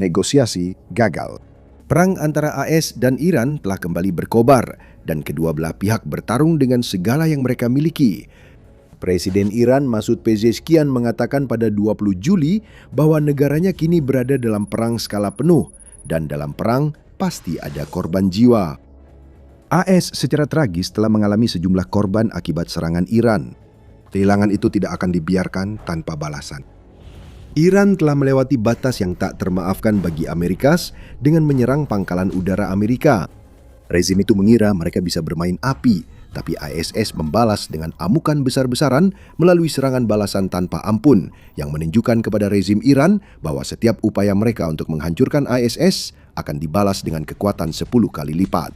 negosiasi gagal. Perang antara AS dan Iran telah kembali berkobar dan kedua belah pihak bertarung dengan segala yang mereka miliki. Presiden Iran Masoud Pezeshkian mengatakan pada 20 Juli bahwa negaranya kini berada dalam perang skala penuh dan dalam perang pasti ada korban jiwa. AS secara tragis telah mengalami sejumlah korban akibat serangan Iran. Kehilangan itu tidak akan dibiarkan tanpa balasan. Iran telah melewati batas yang tak termaafkan bagi Amerika dengan menyerang pangkalan udara Amerika. Rezim itu mengira mereka bisa bermain api, tapi ISS membalas dengan amukan besar-besaran melalui serangan balasan tanpa ampun yang menunjukkan kepada rezim Iran bahwa setiap upaya mereka untuk menghancurkan ISS akan dibalas dengan kekuatan 10 kali lipat.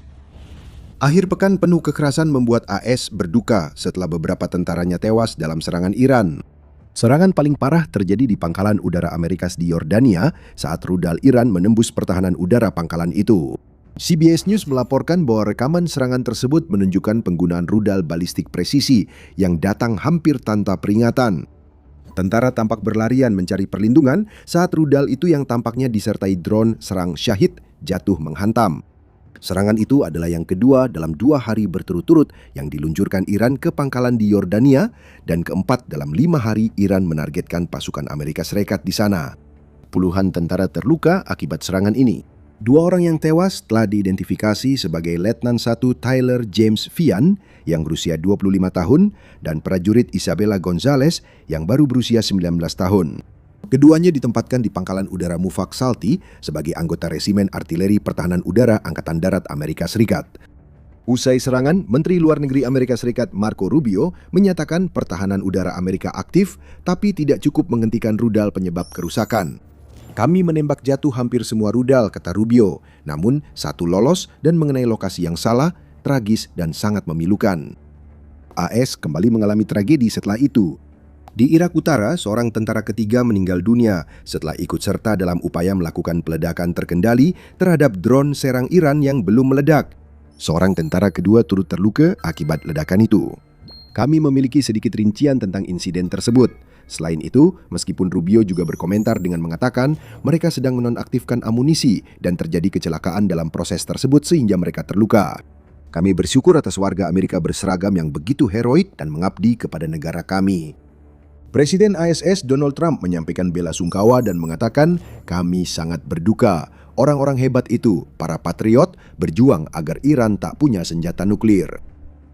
Akhir pekan penuh kekerasan membuat AS berduka setelah beberapa tentaranya tewas dalam serangan Iran. Serangan paling parah terjadi di pangkalan udara Amerika di Yordania saat rudal Iran menembus pertahanan udara pangkalan itu. CBS News melaporkan bahwa rekaman serangan tersebut menunjukkan penggunaan rudal balistik presisi yang datang hampir tanpa peringatan. Tentara tampak berlarian mencari perlindungan saat rudal itu yang tampaknya disertai drone serang Syahid jatuh menghantam. Serangan itu adalah yang kedua dalam 2 hari berturut-turut yang diluncurkan Iran ke pangkalan di Yordania dan keempat dalam 5 hari Iran menargetkan pasukan Amerika Serikat di sana. Puluhan tentara terluka akibat serangan ini. 2 orang yang tewas telah diidentifikasi sebagai Letnan 1 Tyler James Vian yang berusia 25 tahun dan prajurit Isabella Gonzalez yang baru berusia 19 tahun. Keduanya ditempatkan di pangkalan udara Mufak Salti sebagai anggota Resimen Artileri Pertahanan Udara Angkatan Darat Amerika Serikat. Usai serangan, Menteri Luar Negeri Amerika Serikat Marco Rubio menyatakan pertahanan udara Amerika aktif tapi tidak cukup menghentikan rudal penyebab kerusakan. Kami menembak jatuh hampir semua rudal, kata Rubio, namun satu lolos dan mengenai lokasi yang salah, tragis dan sangat memilukan. AS kembali mengalami tragedi setelah itu. Di Irak Utara, seorang tentara ketiga meninggal dunia setelah ikut serta dalam upaya melakukan peledakan terkendali terhadap drone serang Iran yang belum meledak. Seorang tentara kedua turut terluka akibat ledakan itu. Kami memiliki sedikit rincian tentang insiden tersebut. Selain itu, meskipun Rubio juga berkomentar dengan mengatakan mereka sedang menonaktifkan amunisi dan terjadi kecelakaan dalam proses tersebut sehingga mereka terluka. Kami bersyukur atas warga Amerika berseragam yang begitu heroik dan mengabdi kepada negara kami. Presiden ISS Donald Trump menyampaikan bela sungkawa dan mengatakan, kami sangat berduka. Orang-orang hebat itu, para patriot, berjuang agar Iran tak punya senjata nuklir.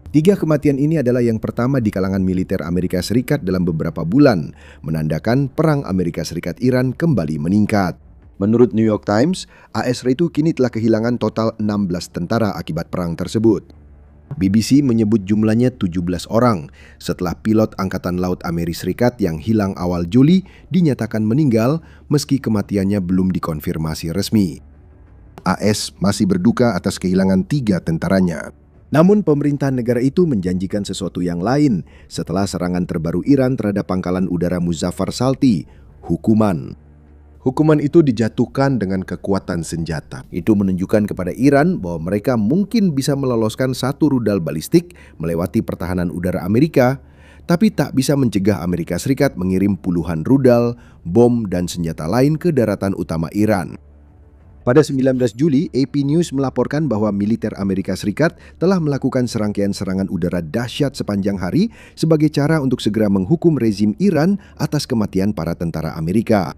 3 kematian ini adalah yang pertama di kalangan militer Amerika Serikat dalam beberapa bulan, menandakan perang Amerika Serikat-Iran kembali meningkat. Menurut New York Times, AS itu kini telah kehilangan total 16 tentara akibat perang tersebut. BBC menyebut jumlahnya 17 orang setelah pilot Angkatan Laut Amerika Serikat yang hilang awal Juli dinyatakan meninggal meski kematiannya belum dikonfirmasi resmi. AS masih berduka atas kehilangan 3 tentaranya. Namun pemerintah negara itu menjanjikan sesuatu yang lain setelah serangan terbaru Iran terhadap pangkalan udara Muzaffar Salti, hukuman. Hukuman itu dijatuhkan dengan kekuatan senjata. Itu menunjukkan kepada Iran bahwa mereka mungkin bisa meloloskan 1 rudal balistik melewati pertahanan udara Amerika, tapi tak bisa mencegah Amerika Serikat mengirim puluhan rudal, bom, dan senjata lain ke daratan utama Iran. Pada 19 Juli, AP News melaporkan bahwa militer Amerika Serikat telah melakukan serangkaian serangan udara dahsyat sepanjang hari sebagai cara untuk segera menghukum rezim Iran atas kematian para tentara Amerika.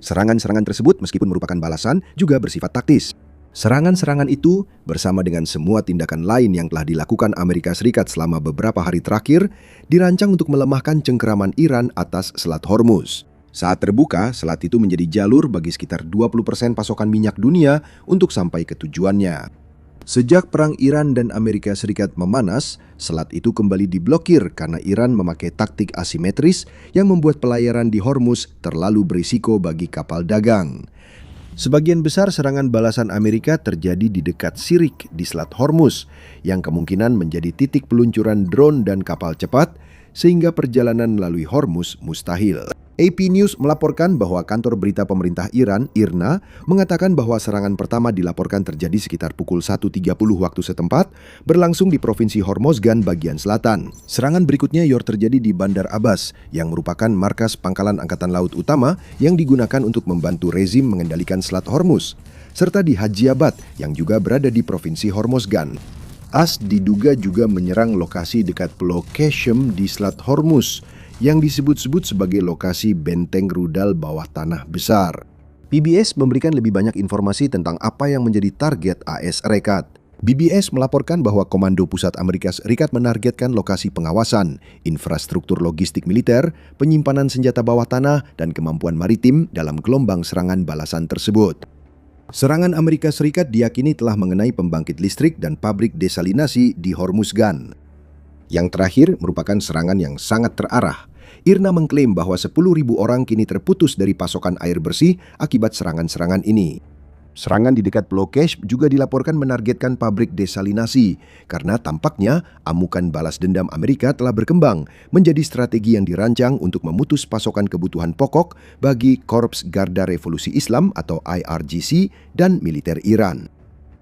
Serangan-serangan tersebut meskipun merupakan balasan juga bersifat taktis. Serangan-serangan itu bersama dengan semua tindakan lain yang telah dilakukan Amerika Serikat selama beberapa hari terakhir dirancang untuk melemahkan cengkeraman Iran atas Selat Hormuz. Saat terbuka, selat itu menjadi jalur bagi sekitar 20% pasokan minyak dunia untuk sampai ke tujuannya. Sejak perang Iran dan Amerika Serikat memanas, selat itu kembali diblokir karena Iran memakai taktik asimetris yang membuat pelayaran di Hormuz terlalu berisiko bagi kapal dagang. Sebagian besar serangan balasan Amerika terjadi di dekat Sirik di Selat Hormuz, yang kemungkinan menjadi titik peluncuran drone dan kapal cepat, sehingga perjalanan melalui Hormuz mustahil. AP News melaporkan bahwa kantor berita pemerintah Iran, IRNA, mengatakan bahwa serangan pertama dilaporkan terjadi sekitar pukul 1.30 waktu setempat, berlangsung di Provinsi Hormozgan bagian selatan. Serangan berikutnya terjadi di Bandar Abbas, yang merupakan markas pangkalan Angkatan Laut Utama yang digunakan untuk membantu rezim mengendalikan Selat Hormuz, serta di Hajiabad, yang juga berada di Provinsi Hormozgan. AS diduga juga menyerang lokasi dekat Pulau Qeshm di Selat Hormuz, yang disebut-sebut sebagai lokasi benteng rudal bawah tanah besar. PBS memberikan lebih banyak informasi tentang apa yang menjadi target AS Serikat. BBS melaporkan bahwa Komando Pusat Amerika Serikat menargetkan lokasi pengawasan, infrastruktur logistik militer, penyimpanan senjata bawah tanah, dan kemampuan maritim dalam gelombang serangan balasan tersebut. Serangan Amerika Serikat diyakini telah mengenai pembangkit listrik dan pabrik desalinasi di Hormuzgan. Yang terakhir merupakan serangan yang sangat terarah. IRNA mengklaim bahwa 10.000 orang kini terputus dari pasokan air bersih akibat serangan-serangan ini. Serangan di dekat Pulau Qeshm juga dilaporkan menargetkan pabrik desalinasi, karena tampaknya amukan balas dendam Amerika telah berkembang menjadi strategi yang dirancang untuk memutus pasokan kebutuhan pokok bagi Korps Garda Revolusi Islam atau IRGC dan militer Iran.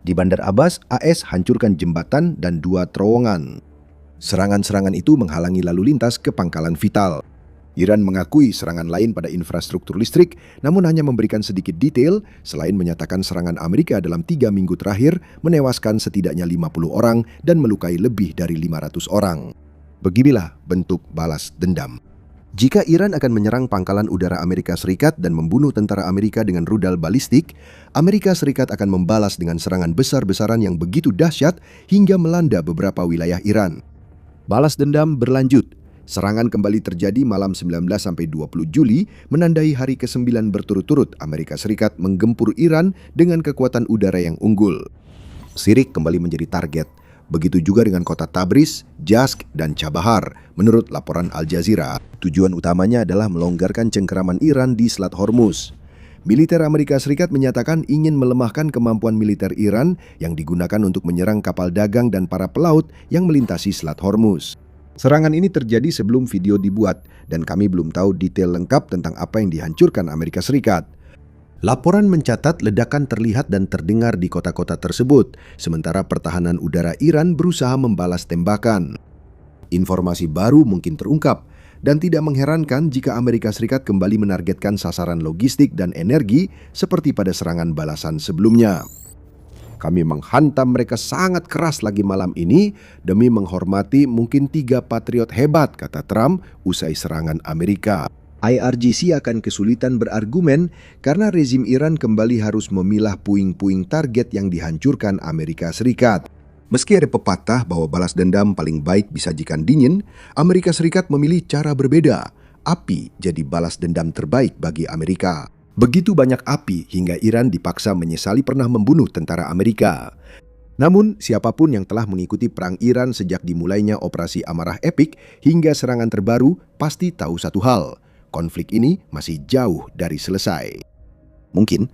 Di Bandar Abbas, AS hancurkan jembatan dan 2 terowongan. Serangan-serangan itu menghalangi lalu lintas ke pangkalan vital. Iran mengakui serangan lain pada infrastruktur listrik, namun hanya memberikan sedikit detail selain menyatakan serangan Amerika dalam 3 minggu terakhir menewaskan setidaknya 50 orang dan melukai lebih dari 500 orang. Beginilah bentuk balas dendam. Jika Iran akan menyerang pangkalan udara Amerika Serikat dan membunuh tentara Amerika dengan rudal balistik, Amerika Serikat akan membalas dengan serangan besar-besaran yang begitu dahsyat hingga melanda beberapa wilayah Iran. Balas dendam berlanjut. Serangan kembali terjadi malam 19-20 Juli, menandai hari ke-9 berturut-turut Amerika Serikat menggempur Iran dengan kekuatan udara yang unggul. Sirik kembali menjadi target. Begitu juga dengan kota Tabriz, Jask, dan Chabahar. Menurut laporan Al Jazeera, tujuan utamanya adalah melonggarkan cengkeraman Iran di Selat Hormuz. Militer Amerika Serikat menyatakan ingin melemahkan kemampuan militer Iran yang digunakan untuk menyerang kapal dagang dan para pelaut yang melintasi Selat Hormuz. Serangan ini terjadi sebelum video dibuat, dan kami belum tahu detail lengkap tentang apa yang dihancurkan Amerika Serikat. Laporan mencatat ledakan terlihat dan terdengar di kota-kota tersebut, sementara pertahanan udara Iran berusaha membalas tembakan. Informasi baru mungkin terungkap, dan tidak mengherankan jika Amerika Serikat kembali menargetkan sasaran logistik dan energi seperti pada serangan balasan sebelumnya. Kami menghantam mereka sangat keras lagi malam ini demi menghormati mungkin 3 patriot hebat, kata Trump usai serangan Amerika. IRGC akan kesulitan berargumen karena rezim Iran kembali harus memilah puing-puing target yang dihancurkan Amerika Serikat. Meski ada pepatah bahwa balas dendam paling baik disajikan dingin, Amerika Serikat memilih cara berbeda. Api jadi balas dendam terbaik bagi Amerika. Begitu banyak api hingga Iran dipaksa menyesali pernah membunuh tentara Amerika. Namun, siapapun yang telah mengikuti perang Iran sejak dimulainya Operasi Amarah Epik hingga serangan terbaru pasti tahu satu hal. Konflik ini masih jauh dari selesai. Mungkin,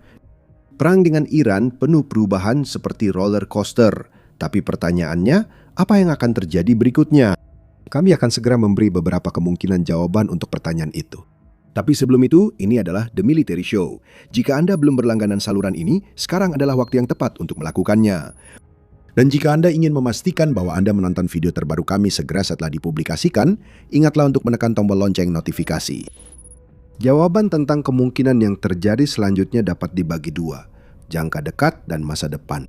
perang dengan Iran penuh perubahan seperti roller coaster. Tapi pertanyaannya, apa yang akan terjadi berikutnya? Kami akan segera memberi beberapa kemungkinan jawaban untuk pertanyaan itu. Tapi sebelum itu, ini adalah The Military Show. Jika Anda belum berlangganan saluran ini, sekarang adalah waktu yang tepat untuk melakukannya. Dan jika Anda ingin memastikan bahwa Anda menonton video terbaru kami segera setelah dipublikasikan, ingatlah untuk menekan tombol lonceng notifikasi. Jawaban tentang kemungkinan yang terjadi selanjutnya dapat dibagi 2, jangka dekat dan masa depan.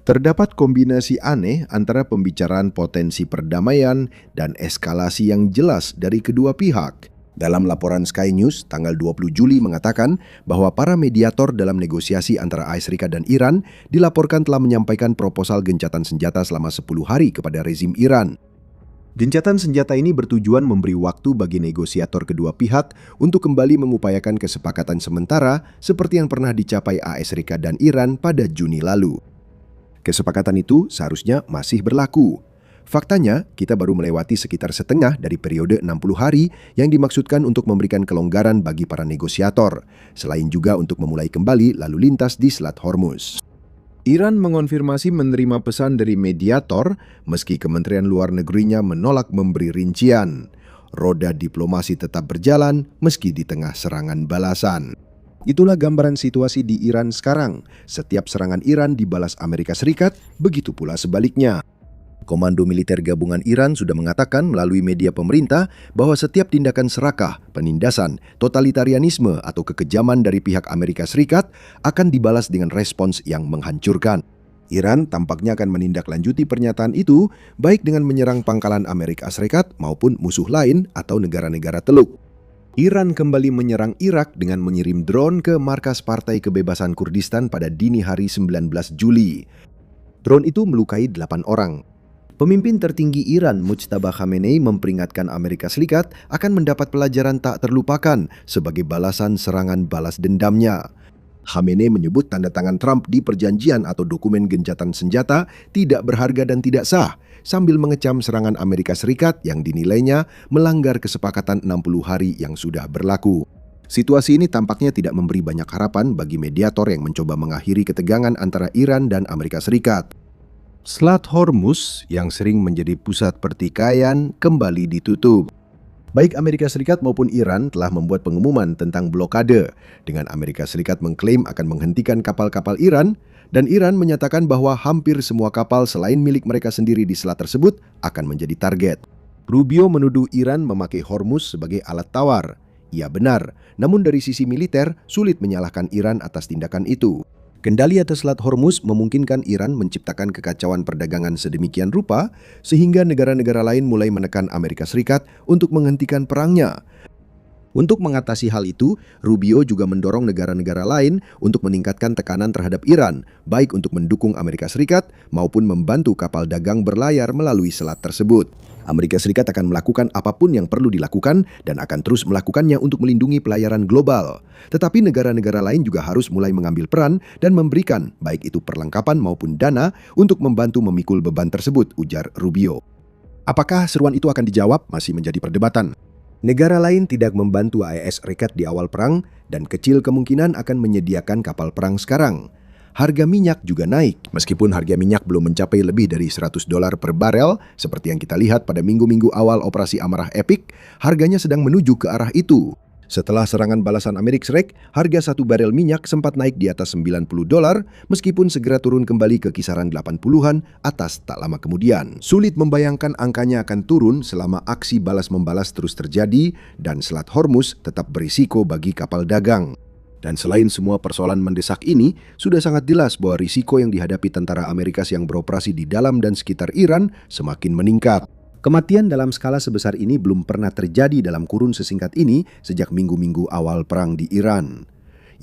Terdapat kombinasi aneh antara pembicaraan potensi perdamaian dan eskalasi yang jelas dari kedua pihak. Dalam laporan Sky News tanggal 20 Juli mengatakan bahwa para mediator dalam negosiasi antara AS Serikat dan Iran dilaporkan telah menyampaikan proposal gencatan senjata selama 10 hari kepada rezim Iran. Gencatan senjata ini bertujuan memberi waktu bagi negosiator kedua pihak untuk kembali mengupayakan kesepakatan sementara seperti yang pernah dicapai AS Serikat dan Iran pada Juni lalu. Kesepakatan itu seharusnya masih berlaku. Faktanya, kita baru melewati sekitar setengah dari periode 60 hari yang dimaksudkan untuk memberikan kelonggaran bagi para negosiator, selain juga untuk memulai kembali lalu lintas di Selat Hormuz. Iran mengonfirmasi menerima pesan dari mediator, meski Kementerian Luar Negerinya menolak memberi rincian. roda diplomasi tetap berjalan meski di tengah serangan balasan. Itulah gambaran situasi di Iran sekarang. Setiap serangan Iran dibalas Amerika Serikat, begitu pula sebaliknya. Komando Militer Gabungan Iran sudah mengatakan melalui media pemerintah bahwa setiap tindakan serakah, penindasan, totalitarianisme atau kekejaman dari pihak Amerika Serikat akan dibalas dengan respons yang menghancurkan. Iran tampaknya akan menindaklanjuti pernyataan itu baik dengan menyerang pangkalan Amerika Serikat maupun musuh lain atau negara-negara teluk. Iran kembali menyerang Irak dengan mengirim drone ke markas Partai Kebebasan Kurdistan pada dini hari 19 Juli. Drone itu melukai 8 orang. Pemimpin tertinggi Iran, Mujtaba Khamenei, memperingatkan Amerika Serikat akan mendapat pelajaran tak terlupakan sebagai balasan serangan balas dendamnya. Khamenei menyebut tanda tangan Trump di perjanjian atau dokumen gencatan senjata tidak berharga dan tidak sah, sambil mengecam serangan Amerika Serikat yang dinilainya melanggar kesepakatan 60 hari yang sudah berlaku. Situasi ini tampaknya tidak memberi banyak harapan bagi mediator yang mencoba mengakhiri ketegangan antara Iran dan Amerika Serikat. Selat Hormuz yang sering menjadi pusat pertikaian kembali ditutup. Baik Amerika Serikat maupun Iran telah membuat pengumuman tentang blokade, dengan Amerika Serikat mengklaim akan menghentikan kapal-kapal Iran, dan Iran menyatakan bahwa hampir semua kapal selain milik mereka sendiri di selat tersebut akan menjadi target. Rubio menuduh Iran memakai Hormuz sebagai alat tawar. Ia benar, namun dari sisi militer sulit menyalahkan Iran atas tindakan itu. Kendali atas Selat Hormuz memungkinkan Iran menciptakan kekacauan perdagangan sedemikian rupa sehingga negara-negara lain mulai menekan Amerika Serikat untuk menghentikan perangnya. Untuk mengatasi hal itu, Rubio juga mendorong negara-negara lain untuk meningkatkan tekanan terhadap Iran, baik untuk mendukung Amerika Serikat maupun membantu kapal dagang berlayar melalui selat tersebut. Amerika Serikat akan melakukan apapun yang perlu dilakukan dan akan terus melakukannya untuk melindungi pelayaran global. Tetapi negara-negara lain juga harus mulai mengambil peran dan memberikan baik itu perlengkapan maupun dana untuk membantu memikul beban tersebut, ujar Rubio. Apakah seruan itu akan dijawab masih menjadi perdebatan. Negara lain tidak membantu AS Serikat di awal perang dan kecil kemungkinan akan menyediakan kapal perang sekarang. Harga minyak juga naik, meskipun harga minyak belum mencapai lebih dari $100 per barel, seperti yang kita lihat pada minggu-minggu awal operasi amarah Epic, harganya sedang menuju ke arah itu. Setelah serangan balasan Amerika Serikat, harga 1 barel minyak sempat naik di atas $90, meskipun segera turun kembali ke kisaran 80-an atas tak lama kemudian. Sulit membayangkan angkanya akan turun selama aksi balas-membalas terus terjadi dan Selat Hormuz tetap berisiko bagi kapal dagang. Dan selain semua persoalan mendesak ini, sudah sangat jelas bahwa risiko yang dihadapi tentara Amerika yang beroperasi di dalam dan sekitar Iran semakin meningkat. Kematian dalam skala sebesar ini belum pernah terjadi dalam kurun sesingkat ini sejak minggu-minggu awal perang di Iran.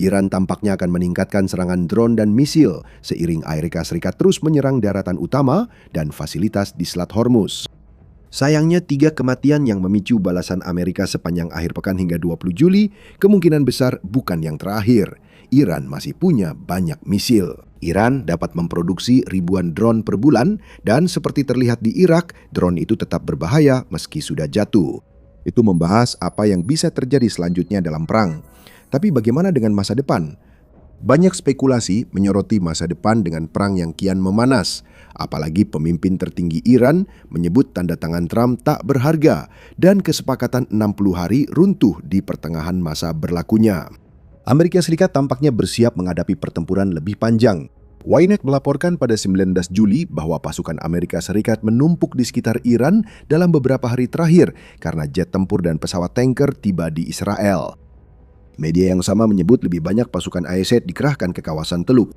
Iran tampaknya akan meningkatkan serangan drone dan misil seiring Amerika Serikat terus menyerang daratan utama dan fasilitas di Selat Hormuz. Sayangnya 3 kematian yang memicu balasan Amerika sepanjang akhir pekan hingga 20 Juli kemungkinan besar bukan yang terakhir. Iran masih punya banyak misil. Iran dapat memproduksi ribuan drone per bulan dan seperti terlihat di Irak, drone itu tetap berbahaya meski sudah jatuh. Itu membahas apa yang bisa terjadi selanjutnya dalam perang. Tapi bagaimana dengan masa depan? Banyak spekulasi menyoroti masa depan dengan perang yang kian memanas. Apalagi pemimpin tertinggi Iran menyebut tanda tangan Trump tak berharga dan kesepakatan 60 hari runtuh di pertengahan masa berlakunya. Amerika Serikat tampaknya bersiap menghadapi pertempuran lebih panjang. Ynet melaporkan pada 19 Juli bahwa pasukan Amerika Serikat menumpuk di sekitar Iran dalam beberapa hari terakhir karena jet tempur dan pesawat tanker tiba di Israel. Media yang sama menyebut lebih banyak pasukan AS dikerahkan ke kawasan Teluk.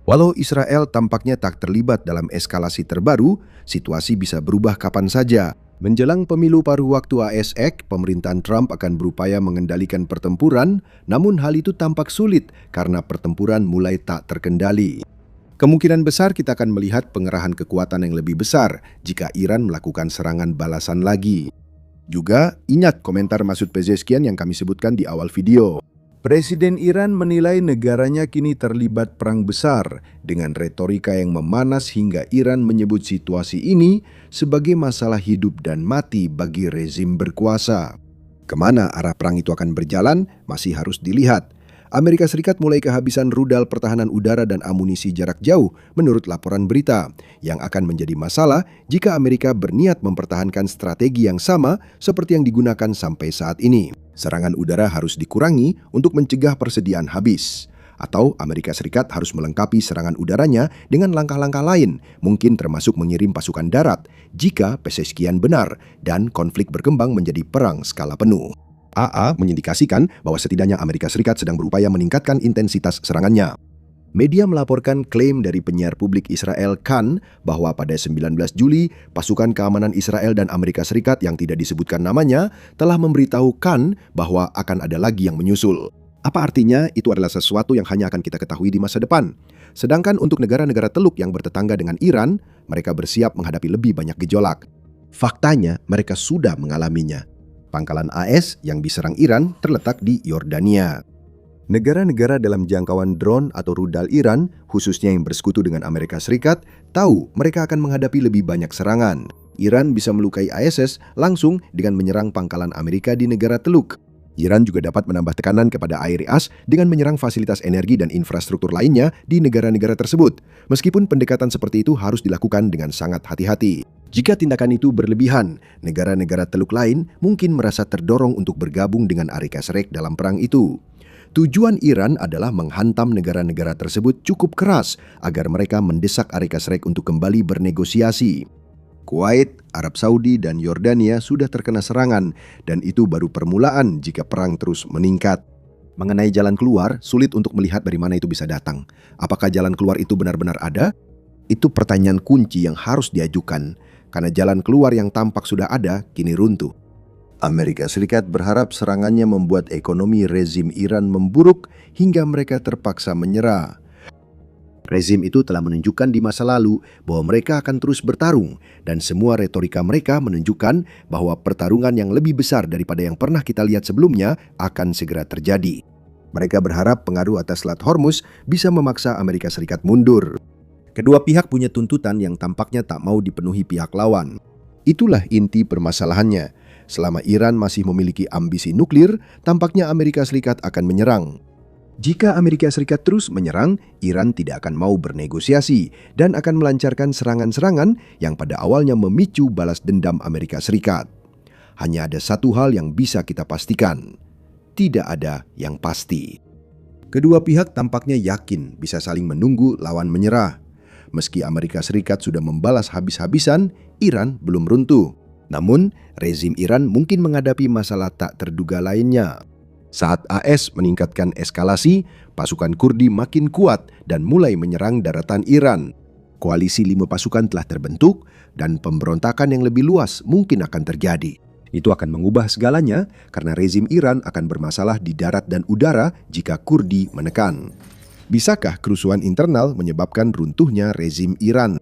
Walau Israel tampaknya tak terlibat dalam eskalasi terbaru, situasi bisa berubah kapan saja. Menjelang pemilu paruh waktu ASEC, pemerintahan Trump akan berupaya mengendalikan pertempuran, namun hal itu tampak sulit karena pertempuran mulai tak terkendali. Kemungkinan besar kita akan melihat pengerahan kekuatan yang lebih besar jika Iran melakukan serangan balasan lagi. Juga ingat komentar Masoud Pezeshkian yang kami sebutkan di awal video. Presiden Iran menilai negaranya kini terlibat perang besar dengan retorika yang memanas hingga Iran menyebut situasi ini sebagai masalah hidup dan mati bagi rezim berkuasa. Kemana arah perang itu akan berjalan masih harus dilihat. Amerika Serikat mulai kehabisan rudal pertahanan udara dan amunisi jarak jauh menurut laporan berita, yang akan menjadi masalah jika Amerika berniat mempertahankan strategi yang sama seperti yang digunakan sampai saat ini. Serangan udara harus dikurangi untuk mencegah persediaan habis. Atau Amerika Serikat harus melengkapi serangan udaranya dengan langkah-langkah lain, mungkin termasuk mengirim pasukan darat jika Pezeskian benar dan konflik berkembang menjadi perang skala penuh. AA mengindikasikan bahwa setidaknya Amerika Serikat sedang berupaya meningkatkan intensitas serangannya. Media melaporkan klaim dari penyiar publik Israel Kan bahwa pada 19 Juli, pasukan keamanan Israel dan Amerika Serikat yang tidak disebutkan namanya telah memberitahu Kan bahwa akan ada lagi yang menyusul. Apa artinya? Itu adalah sesuatu yang hanya akan kita ketahui di masa depan. Sedangkan untuk negara-negara Teluk yang bertetangga dengan Iran, mereka bersiap menghadapi lebih banyak gejolak. Faktanya, mereka sudah mengalaminya. Pangkalan AS yang diserang Iran terletak di Yordania. Negara-negara dalam jangkauan drone atau rudal Iran, khususnya yang bersekutu dengan Amerika Serikat, tahu mereka akan menghadapi lebih banyak serangan. Iran bisa melukai ISIS langsung dengan menyerang pangkalan Amerika di negara Teluk. Iran juga dapat menambah tekanan kepada IRIAS dengan menyerang fasilitas energi dan infrastruktur lainnya di negara-negara tersebut. Meskipun pendekatan seperti itu harus dilakukan dengan sangat hati-hati. Jika tindakan itu berlebihan, negara-negara Teluk lain mungkin merasa terdorong untuk bergabung dengan Amerika Serikat dalam perang itu. Tujuan Iran adalah menghantam negara-negara tersebut cukup keras agar mereka mendesak Amerika Serikat untuk kembali bernegosiasi. Kuwait, Arab Saudi, dan Yordania sudah terkena serangan, dan itu baru permulaan jika perang terus meningkat. Mengenai jalan keluar, sulit untuk melihat dari mana itu bisa datang. Apakah jalan keluar itu benar-benar ada? Itu pertanyaan kunci yang harus diajukan, karena jalan keluar yang tampak sudah ada, kini runtuh. Amerika Serikat berharap serangannya membuat ekonomi rezim Iran memburuk hingga mereka terpaksa menyerah. Rezim itu telah menunjukkan di masa lalu bahwa mereka akan terus bertarung, dan semua retorika mereka menunjukkan bahwa pertarungan yang lebih besar daripada yang pernah kita lihat sebelumnya akan segera terjadi. Mereka berharap pengaruh atas Selat Hormuz bisa memaksa Amerika Serikat mundur. Kedua pihak punya tuntutan yang tampaknya tak mau dipenuhi pihak lawan. Itulah inti permasalahannya. Selama Iran masih memiliki ambisi nuklir, tampaknya Amerika Serikat akan menyerang. Jika Amerika Serikat terus menyerang, Iran tidak akan mau bernegosiasi dan akan melancarkan serangan-serangan yang pada awalnya memicu balas dendam Amerika Serikat. Hanya ada satu hal yang bisa kita pastikan. Tidak ada yang pasti. Kedua pihak tampaknya yakin bisa saling menunggu lawan menyerah. Meski Amerika Serikat sudah membalas habis-habisan, Iran belum runtuh. Namun, rezim Iran mungkin menghadapi masalah tak terduga lainnya. Saat AS meningkatkan eskalasi, pasukan Kurdi makin kuat dan mulai menyerang daratan Iran. Koalisi 5 pasukan telah terbentuk dan pemberontakan yang lebih luas mungkin akan terjadi. Itu akan mengubah segalanya karena rezim Iran akan bermasalah di darat dan udara jika Kurdi menekan. Bisakah kerusuhan internal menyebabkan runtuhnya rezim Iran?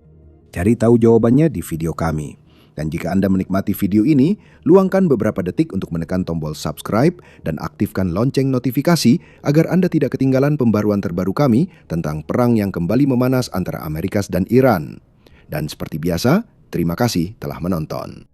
Cari tahu jawabannya di video kami. Dan jika Anda menikmati video ini, luangkan beberapa detik untuk menekan tombol subscribe dan aktifkan lonceng notifikasi agar Anda tidak ketinggalan pembaruan terbaru kami tentang perang yang kembali memanas antara Amerika dan Iran. Dan seperti biasa, terima kasih telah menonton.